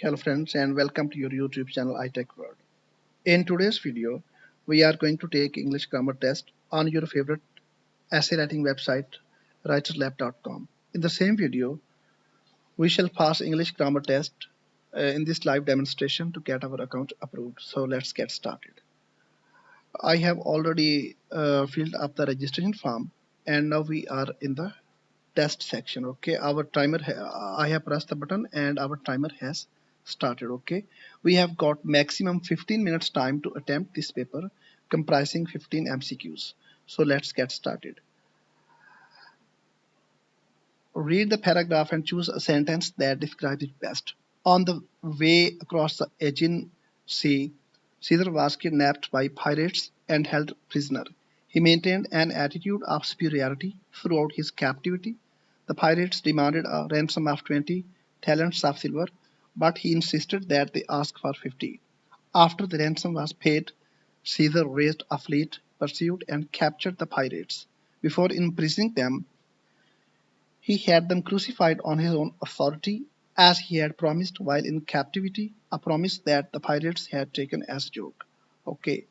Hello friends and welcome to your YouTube channel iTech World. In today's video, we are going to take English grammar test on your favorite essay writing website writerslab.com. In the same video, we shall pass English grammar test in this live demonstration to get our account approved. So let's get started. I have already filled up the registration form and now we are in the test section. Okay, our timer I have pressed the button and our timer has started. Okay, we have got maximum 15 minutes time to attempt this paper comprising 15 MCQs. So let's get started. Read the paragraph and choose a sentence that describes it best. On the way across the Aegean Sea, Caesar was kidnapped by pirates and held prisoner. He maintained an attitude of superiority throughout his captivity. The pirates demanded a ransom of 20 talents of silver, but he insisted that they ask for 50. After the ransom was paid, Caesar raised a fleet, pursued and captured the pirates. Before imprisoning them, he had them crucified on his own authority, as he had promised while in captivity, a promise that the pirates had taken as a joke. Okay,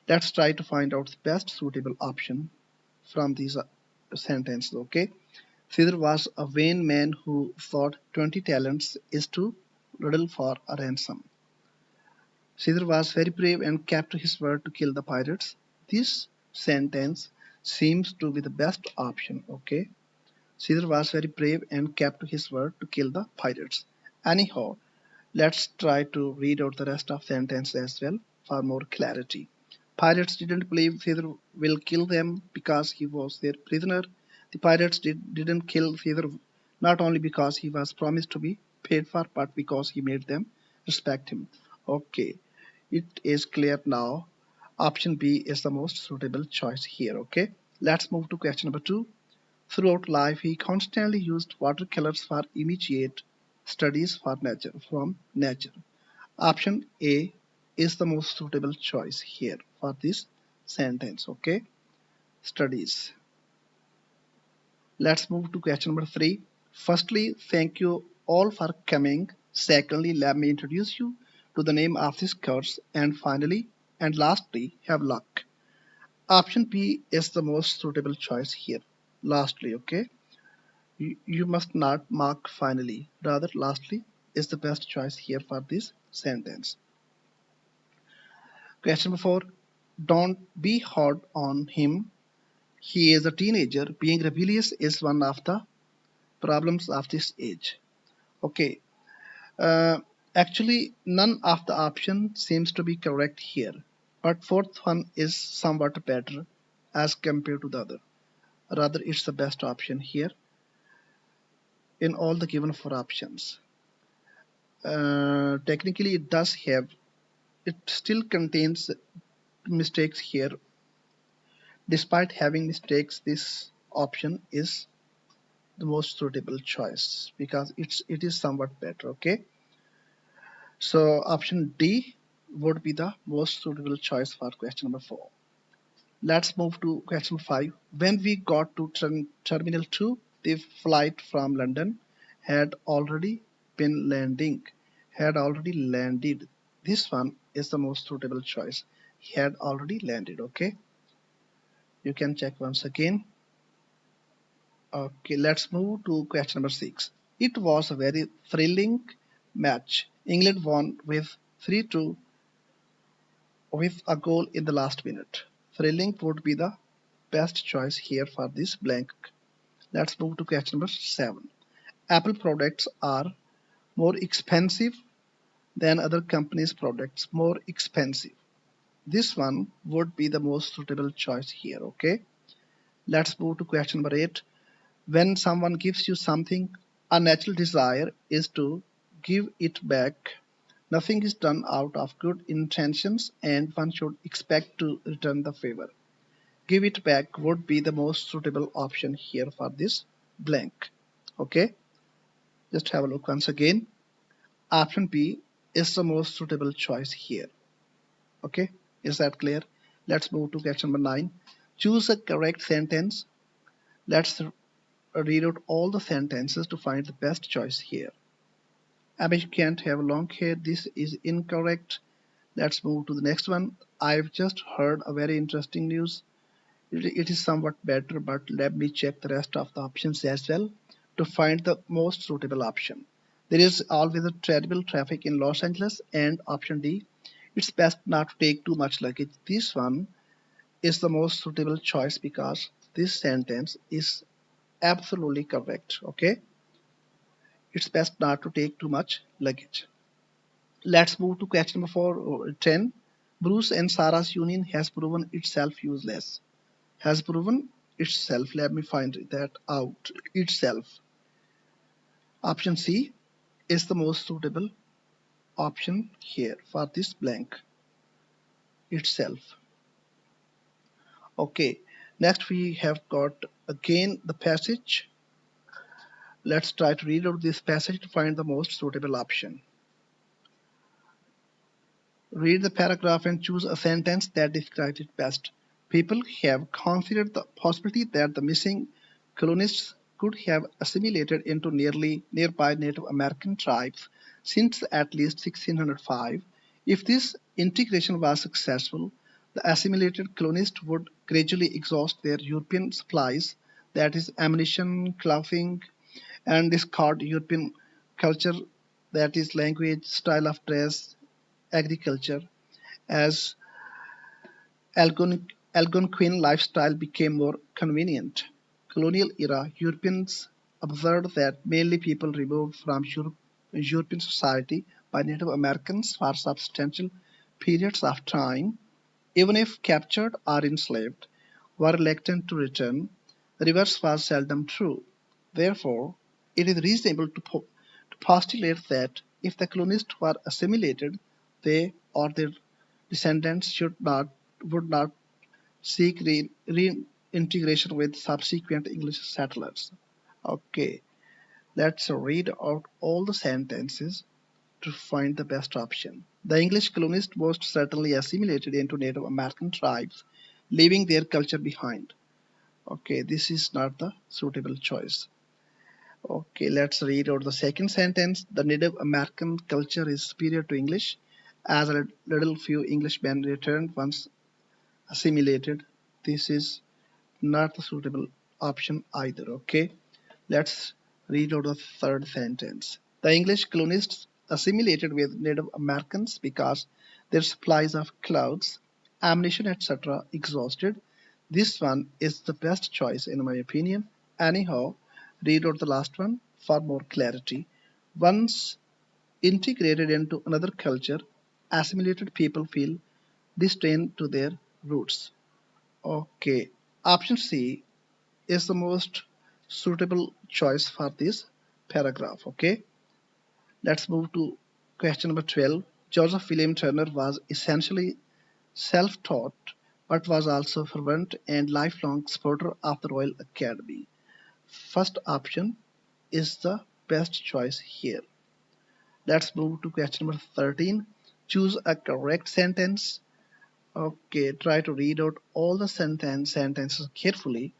let's try to find out the best suitable option from these sentences. Okay, Caesar was a vain man who thought 20 talents is too little for a ransom. Caesar was very brave and kept his word to kill the pirates. This sentence seems to be the best option. Okay. Caesar was very brave and kept his word to kill the pirates. Anyhow, let's try to read out the rest of the sentence as well for more clarity. Pirates didn't believe Caesar will kill them because he was their prisoner. The pirates didn't kill Caesar not only because he was promised to be paid for, but because he made them respect him. Okay, it is clear now. Option B is the most suitable choice here. Okay, let's move to question number 2. Throughout life, he constantly used watercolors for immediate studies from nature. Option A is the most suitable choice here for this sentence. Okay, studies. Let's move to question number 3. Firstly, thank you all for coming. Secondly, let me introduce you to the name of this course. And finally, and lastly, have luck. Option B is the most suitable choice here. Lastly, okay. You must not mark finally, rather lastly is the best choice here for this sentence. Question number 4. Don't be hard on him. He is a teenager. Being rebellious is one of the problems of this age. Okay. Actually, none of the option seems to be correct here, but fourth one is somewhat better as compared to the other. Rather, it's the best option here in all the given 4 options. Technically it still contains mistakes here. Despite having mistakes, this option is the most suitable choice because it is somewhat better. Okay, so option D would be the most suitable choice for question number 4. Let's move to question 5. When we got to terminal 2, the flight from London had already landed. This one is the most suitable choice. He had already landed. Okay, you can check once again. Okay, let's move to question number 6. It was a very thrilling match. England won with 3-2 with a goal in the last minute. Thrilling would be the best choice here for this blank. Let's move to question number 7. Apple products are more expensive than other companies' products. More expensive. This one would be the most suitable choice here. Okay, let's move to question number 8. When someone gives you something, a natural desire is to give it back. Nothing is done out of good intentions and one should expect to return the favor. Give it back would be the most suitable option here for this blank. Okay, just have a look once again. Option B is the most suitable choice here. Okay, is that clear? Let's move to question number 9. Choose a correct sentence. Let's read out all the sentences to find the best choice here. Amish can't have long hair. This is incorrect. Let's move to the next one. I've just heard a very interesting news. It is somewhat better, but let me check the rest of the options as well to find the most suitable option. There is always a terrible traffic in Los Angeles, and option D, it's best not to take too much luggage. This one is the most suitable choice because this sentence is absolutely correct. Okay, it's best not to take too much luggage. Let's move to question number 10. Bruce and Sarah's union has proven itself useless. Has proven itself. Let me find that out. Itself. Option C is the most suitable option here for this blank. Itself. Okay. Next we have got again the passage. Let's try to read out this passage to find the most suitable option. Read the paragraph and choose a sentence that describes it best. People have considered the possibility that the missing colonists could have assimilated into nearby Native American tribes since at least 1605. If this integration was successful, the assimilated colonists would gradually exhaust their European supplies, that is, ammunition, clothing, and discard European culture, that is, language, style of dress, agriculture, as Algonquin lifestyle became more convenient. Colonial era Europeans observed that mainly people removed from European society by Native Americans for substantial periods of time, even if captured or enslaved, were reluctant to return. The reverse was seldom true. Therefore, it is reasonable to postulate that if the colonists were assimilated, they or their descendants would not seek reintegration with subsequent English settlers. Okay, let's read out all the sentences to find the best option. The English colonists most certainly assimilated into Native American tribes, leaving their culture behind. Okay, this is not the suitable choice. Okay, let's read out the second sentence. The Native American culture is superior to English, as a little few Englishmen returned once assimilated. This is not the suitable option either. Okay, let's read out the third sentence. The English colonists assimilated with Native Americans because their supplies of clothes, ammunition, etc. exhausted. This one is the best choice in my opinion. Anyhow, read out the last one for more clarity. Once integrated into another culture, assimilated people feel disdain to their roots. Okay, option C is the most suitable choice for this paragraph. Okay, let's move to question number 12. Joseph William Turner was essentially self taught but was also a fervent and lifelong supporter of the Royal Academy. First option is the best choice here. Let's move to question number 13. Choose a correct sentence. Okay, try to read out all the sentences carefully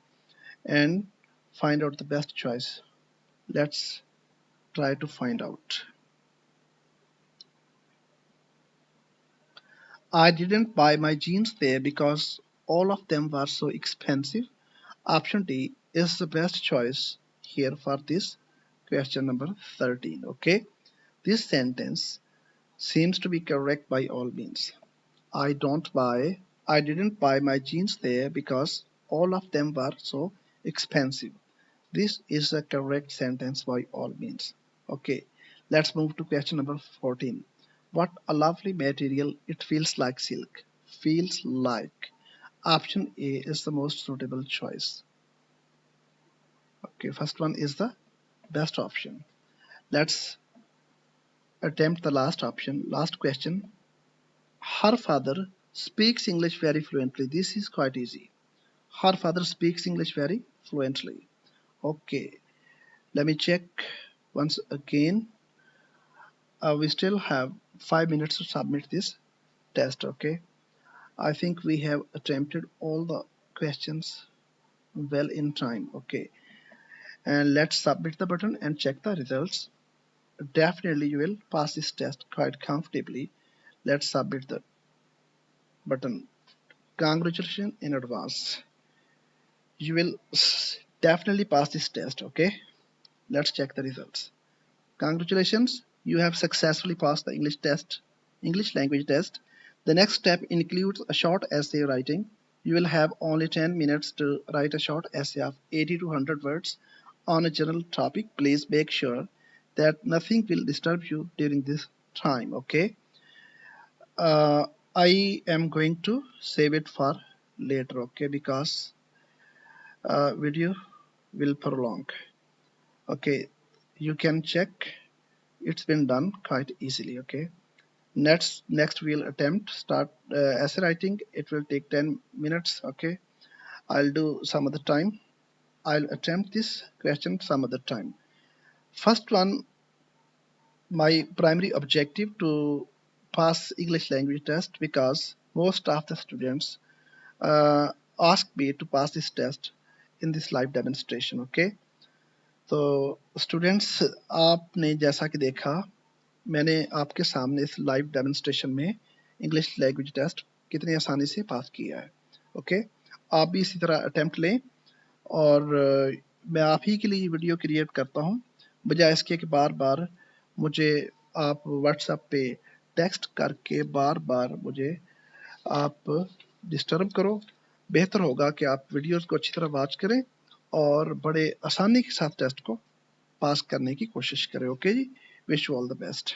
and find out the best choice. Let's try to find out. I didn't buy my jeans there because all of them were so expensive. Option D is the best choice here for this question number 13. Okay, this sentence seems to be correct by all means. I don't buy, I didn't buy my jeans there because all of them were so expensive. This is a correct sentence by all means. Okay, let's move to question number 14. What a lovely material, it feels like silk. Feels like. Option A is the most suitable choice. Okay, first one is the best option. Let's attempt the last option, last question. Her father speaks English very fluently. This is quite easy. Her father speaks English very fluently. Okay, let me check once again. We still have 5 minutes to submit this test. Okay, I think we have attempted all the questions well in time. Okay, and let's submit the button and check the results. definitely you will pass this test quite comfortably. Let's submit the button. Congratulations in advance. You will definitely pass this test, okay? Let's check the results. Congratulations, you have successfully passed the English language test. The next step includes a short essay writing. You will have only 10 minutes to write a short essay of 80 to 100 words on a general topic. Please make sure that nothing will disturb you during this time, okay? Uh, I am going to save it for later, okay? Because video will prolong. Okay, you can check. It's been done quite easily, okay? Next we'll attempt start essay writing. It will take 10 minutes, okay? I'll do some other time. I'll attempt this question some other time. First one, my primary objective to pass English language test, because most of the students uh, ask me to pass this test in this live demonstration, okay? तो students, आपने जैसा कि देखा, मैंने आपके सामने इस live demonstration में इंग्लिश लैंग्वेज टेस्ट कितनी आसानी से पास किया है, ओके? आप भी इसी तरह अटेम्प्ट लें, और मैं आप ही के लिए वीडियो क्रिएट करता हूं, बजाय इसके कि बार बार मुझे आप व्हाट्सएप पे टेक्स्ट करके बार बार मुझे आप डिस्टर्ब करो। बेहतर होगा कि आप वीडियोस को अच्छी तरह वॉच करें और बड़े आसानी के साथ टेस्ट को पास करने की कोशिश करें, ओके जी? Wish you all the best.